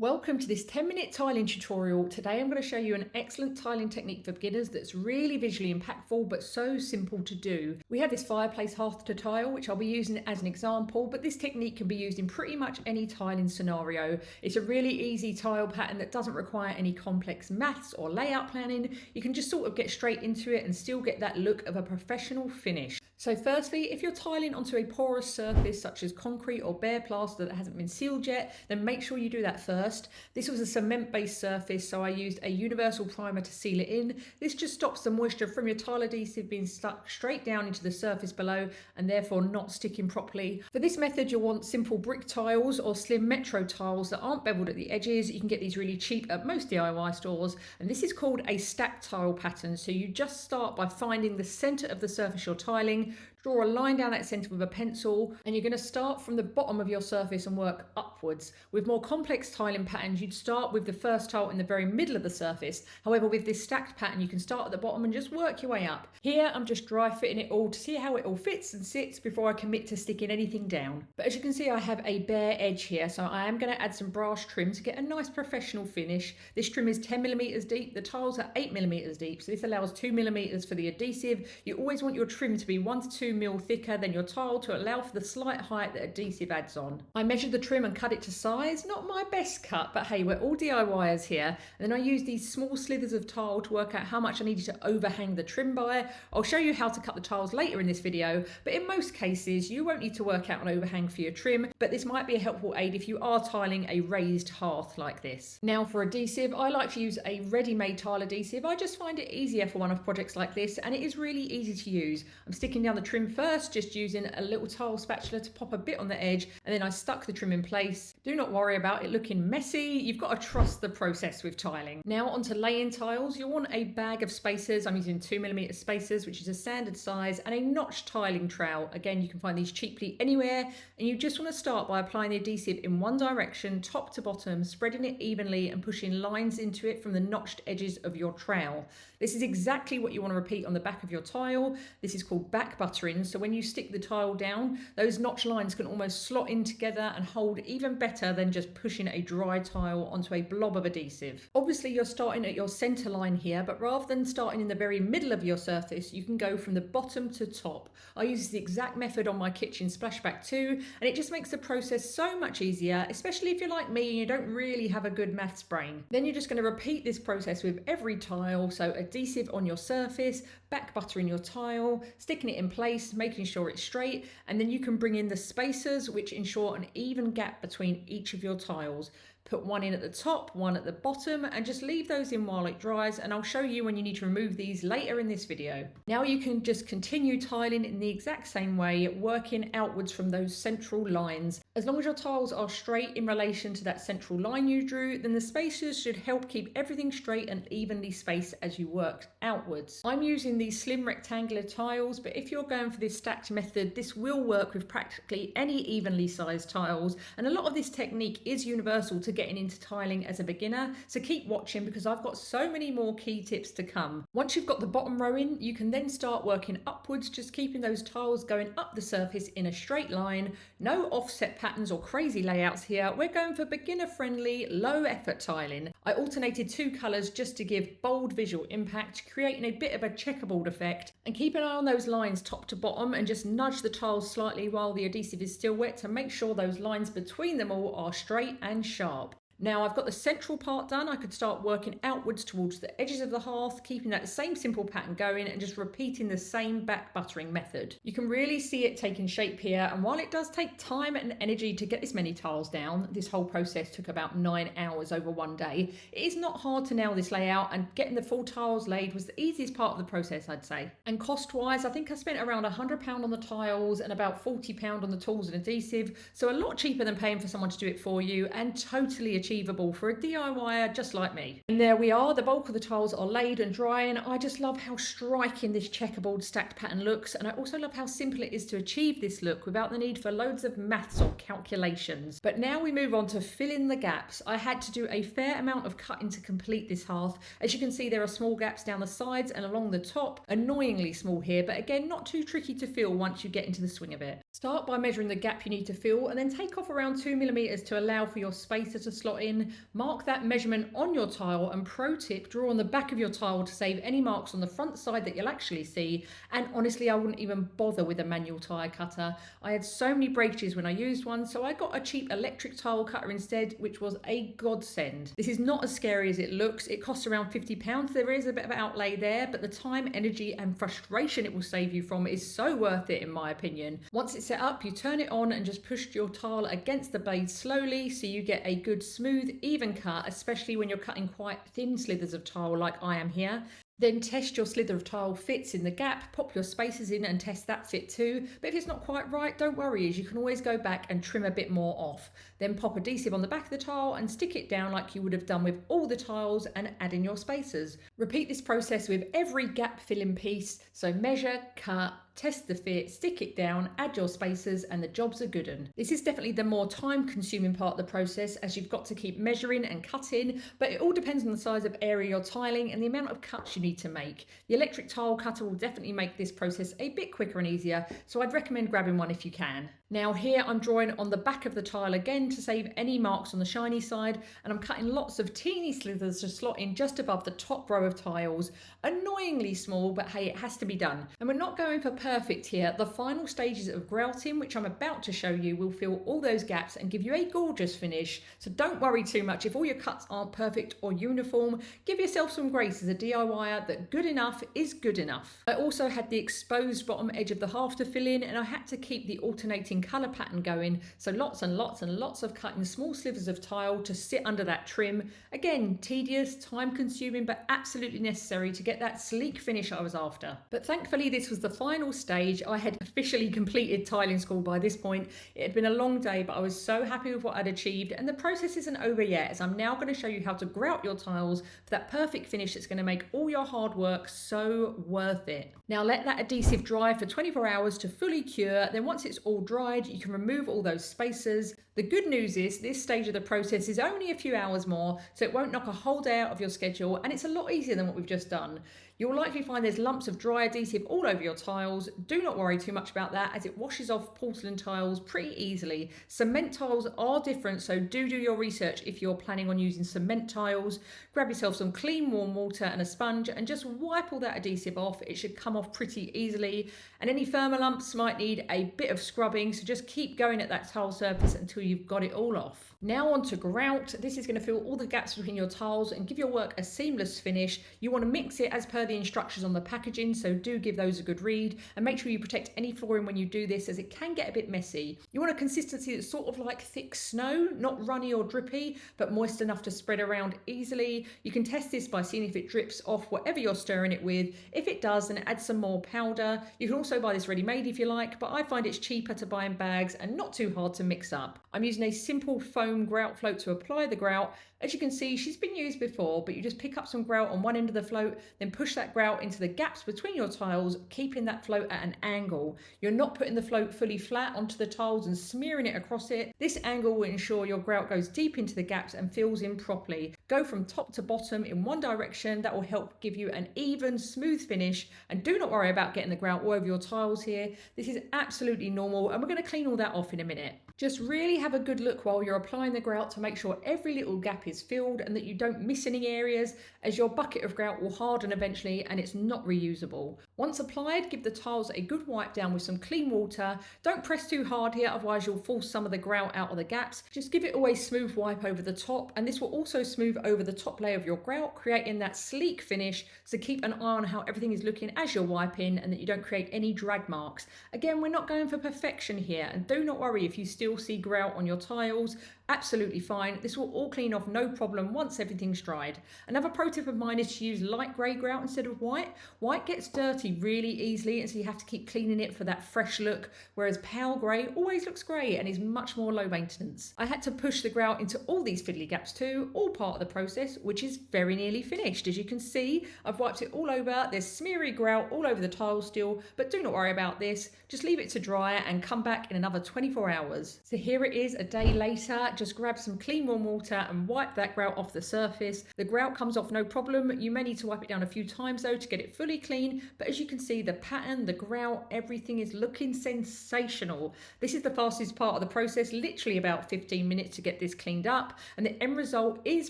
Welcome to this 10-minute tiling tutorial. Today I'm going to show you an excellent tiling technique for beginners that's really visually impactful but so simple to do. We have this fireplace hearth to tile, which I'll be using as an example, but this technique can be used in pretty much any tiling scenario. It's a really easy tile pattern that doesn't require any complex maths or layout planning. You can just sort of get straight into it and still get that look of a professional finish. So firstly, if you're tiling onto a porous surface such as concrete or bare plaster that hasn't been sealed yet, then make sure you do that first. This was a cement-based surface, so I used a universal primer to seal it in. This just stops the moisture from your tile adhesive being stuck straight down into the surface below and therefore not sticking properly. For this method, you'll want simple brick tiles or slim metro tiles that aren't beveled at the edges. You can get these really cheap at most DIY stores, and this is called a stacked tile pattern. So you just start by finding the center of the surface you're tiling. Draw a line down that centre with a pencil, and you're going to start from the bottom of your surface and work upwards. With more complex tiling patterns, you'd start with the first tile in the very middle of the surface. However, with this stacked pattern, you can start at the bottom and just work your way up. Here, I'm just dry fitting it all to see how it all fits and sits before I commit to sticking anything down. But as you can see, I have a bare edge here, so I am going to add some brass trim to get a nice professional finish. This trim is 10mm deep. The tiles are 8mm deep, so this allows 2mm for the adhesive. You always want your trim to be 1 to 2 mil thicker than your tile to allow for the slight height that adhesive adds on. I measured the trim and cut it to size. Not my best cut, but hey, we're all DIYers here. And then I used these small slithers of tile to work out how much I needed to overhang the trim by. I'll show you how to cut the tiles later in this video, but in most cases you won't need to work out an overhang for your trim, but this might be a helpful aid if you are tiling a raised hearth like this. Now for adhesive, I like to use a ready-made tile adhesive. I just find it easier for one-off projects like this, and it is really easy to use. I'm sticking down the trim first, just using a little tile spatula to pop a bit on the edge, and then I stuck the trim in place. Do not worry about it looking messy. You've got to trust the process with tiling. Now onto laying tiles. You'll want a bag of spacers. I'm using 2mm spacers, which is a standard size, and a notched tiling trowel. Again, you can find these cheaply anywhere, and you just want to start by applying the adhesive in one direction, top to bottom, spreading it evenly and pushing lines into it from the notched edges of your trowel. This is exactly what you want to repeat on the back of your tile. This is called back buttering, so when you stick the tile down, those notch lines can almost slot in together and hold even better than just pushing a dry tile onto a blob of adhesive. Obviously you're starting at your center line here, but rather than starting in the very middle of your surface, you can go from the bottom to top. I use the exact method on my kitchen splashback too, and it just makes the process so much easier, especially if you're like me and you don't really have a good maths brain. Then you're just going to repeat this process with every tile, so adhesive on your surface, back buttering your tile, sticking it in place, making sure it's straight, and then you can bring in the spacers, which ensure an even gap between each of your tiles. Put one in at the top, one at the bottom, and just leave those in while it dries, and I'll show you when you need to remove these later in this video. Now you can just continue tiling in the exact same way, working outwards from those central lines. As long as your tiles are straight in relation to that central line you drew, then the spacers should help keep everything straight and evenly spaced as you work outwards. I'm using these slim rectangular tiles, but if you're going for this stacked method, this will work with practically any evenly sized tiles, and a lot of this technique is universal to getting into tiling as a beginner, so keep watching because I've got so many more key tips to come. Once you've got the bottom row in, you can then start working upwards, just keeping those tiles going up the surface in a straight line. No offset patterns or crazy layouts here. We're going for beginner friendly, low effort tiling. I alternated 2 colours just to give bold visual impact, creating a bit of a checkerboard effect, and keep an eye on those lines top to bottom and just nudge the tiles slightly while the adhesive is still wet to make sure those lines between them all are straight and sharp. Now I've got the central part done, I could start working outwards towards the edges of the hearth, keeping that same simple pattern going and just repeating the same back buttering method. You can really see it taking shape here, and while it does take time and energy to get this many tiles down, this whole process took about 9 hours over one day, it is not hard to nail this layout, and getting the full tiles laid was the easiest part of the process, I'd say. And cost wise, I think I spent around £100 on the tiles and about £40 on the tools and adhesive, so a lot cheaper than paying for someone to do it for you, and totally achievable for a DIYer just like me. And there we are, the bulk of the tiles are laid and drying. I just love how striking this checkerboard stacked pattern looks, and I also love how simple it is to achieve this look without the need for loads of maths or calculations. But now we move on to fill in the gaps. I had to do a fair amount of cutting to complete this hearth. As you can see, there are small gaps down the sides and along the top, annoyingly small here, but again not too tricky to fill once you get into the swing of it. Start by measuring the gap you need to fill, and then take off around 2mm to allow for your spacer to slot slot in. Mark that measurement on your tile, and pro tip, draw on the back of your tile to save any marks on the front side that you'll actually see. And honestly, I wouldn't even bother with a manual tile cutter. I had so many breakages when I used one, so I got a cheap electric tile cutter instead, which was a godsend. This is not as scary as it looks. It costs around £50. There is a bit of an outlay there, but the time, energy and frustration it will save you from is so worth it in my opinion. Once it's set up, you turn it on and just push your tile against the blade slowly so you get a good smooth even cut, especially when you're cutting quite thin slithers of tile like I am here. Then test your slither of tile fits in the gap, pop your spacers in and test that fit too. But if it's not quite right, don't worry, as you can always go back and trim a bit more off. Then pop adhesive on the back of the tile and stick it down like you would have done with all the tiles and add in your spacers. Repeat this process with every gap filling piece, so measure, cut, test the fit, stick it down, add your spacers, and the job's a good one. This is definitely the more time consuming part of the process, as you've got to keep measuring and cutting, but it all depends on the size of area you're tiling and the amount of cuts you need to make. The electric tile cutter will definitely make this process a bit quicker and easier, so I'd recommend grabbing one if you can. Now here I'm drawing on the back of the tile again to save any marks on the shiny side, and I'm cutting lots of teeny slithers to slot in just above the top row of tiles. Annoyingly small, but hey, it has to be done. And we're not going for perfect here. The final stages of grouting, which I'm about to show you, will fill all those gaps and give you a gorgeous finish. So don't worry too much if all your cuts aren't perfect or uniform. Give yourself some grace as a DIYer that good enough is good enough. I also had the exposed bottom edge of the hearth to fill in, and I had to keep the alternating colour pattern going, so lots and lots and lots of cutting small slivers of tile to sit under that trim. Again, tedious, time consuming, but absolutely necessary to get that sleek finish I was after. But thankfully this was the final stage. I had officially completed tiling school by this point. It had been a long day, but I was so happy with what I'd achieved, and the process isn't over yet, as I'm now going to show you how to grout your tiles for that perfect finish that's going to make all your hard work so worth it. Now let that adhesive dry for 24 hours to fully cure. Then once it's all dried, you can remove all those spacers. The good news is this stage of the process is only a few hours more, so it won't knock a whole day out of your schedule, and it's a lot easier than what we've just done. You'll likely find there's lumps of dry adhesive all over your tiles. Do not worry too much about that, as it washes off porcelain tiles pretty easily. Cement tiles are different, so do your research if you're planning on using cement tiles. Grab yourself some clean warm water and a sponge and just wipe all that adhesive off. It should come off pretty easily, and any firmer lumps might need a bit of scrubbing, so just keep going at that tile surface until you've got it all off. Now on to grout. This is going to fill all the gaps between your tiles and give your work a seamless finish. You want to mix it as per the instructions on the packaging, so do give those a good read, and make sure you protect any flooring when you do this, as it can get a bit messy. You want a consistency that's sort of like thick snow, not runny or drippy, but moist enough to spread around easily. You can test this by seeing if it drips off whatever you're stirring it with. If it does, then add some more powder. You can also buy this ready-made if you like, but I find it's cheaper to buy in bags and not too hard to mix up. I'm using a simple foam grout float to apply the grout. As you can see, she's been used before, but you just pick up some grout on one end of the float, then push that grout into the gaps between your tiles, keeping that float at an angle. You're not putting the float fully flat onto the tiles and smearing it across it. This angle will ensure your grout goes deep into the gaps and fills in properly. Go from top to bottom in one direction. That will help give you an even, smooth finish. And do not worry about getting the grout all over your tiles here. This is absolutely normal, and we're going to clean all that off in a minute. Just really have a good look while you're applying the grout to make sure every little gap is filled and that you don't miss any areas, as your bucket of grout will harden eventually and it's not reusable. Once applied, give the tiles a good wipe down with some clean water. Don't press too hard here, otherwise you'll force some of the grout out of the gaps. Just give it a smooth wipe over the top, and this will also smooth over the top layer of your grout, creating that sleek finish. So keep an eye on how everything is looking as you're wiping, and that you don't create any drag marks. Again, we're not going for perfection here, and do not worry if you still see grout on your tiles. Absolutely fine. This will all clean off no problem once everything's dried. Another pro tip of mine is to use light grey grout instead of white. White gets dirty really easily, and so you have to keep cleaning it for that fresh look, whereas pale grey always looks great and is much more low maintenance. I had to push the grout into all these fiddly gaps too, all part of the process, which is very nearly finished. As you can see, I've wiped it all over. There's smeary grout all over the tiles still, but do not worry about this. Just leave it to dry and come back in another 24 hours. So here it is a day later. that, just grab some clean warm water and wipe that grout off the surface. The grout comes off no problem. You may need to wipe it down a few times though to get it fully clean, but as you can see, the pattern, the grout, everything is looking sensational. This is the fastest part of the process, literally about 15 minutes to get this cleaned up, and the end result is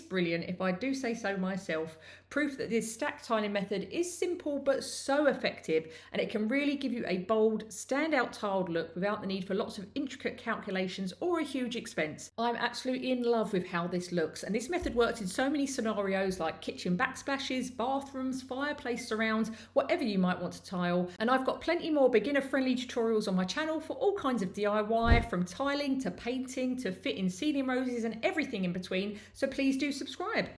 brilliant if I do say so myself. Proof that this stack tiling method is simple but so effective, and it can really give you a bold, standout tiled look without the need for lots of intricate calculations or a huge expense. I'm absolutely in love with how this looks, and this method works in so many scenarios like kitchen backsplashes, bathrooms, fireplace surrounds, whatever you might want to tile. And I've got plenty more beginner friendly tutorials on my channel for all kinds of DIY, from tiling to painting to fitting ceiling roses and everything in between, so please do subscribe.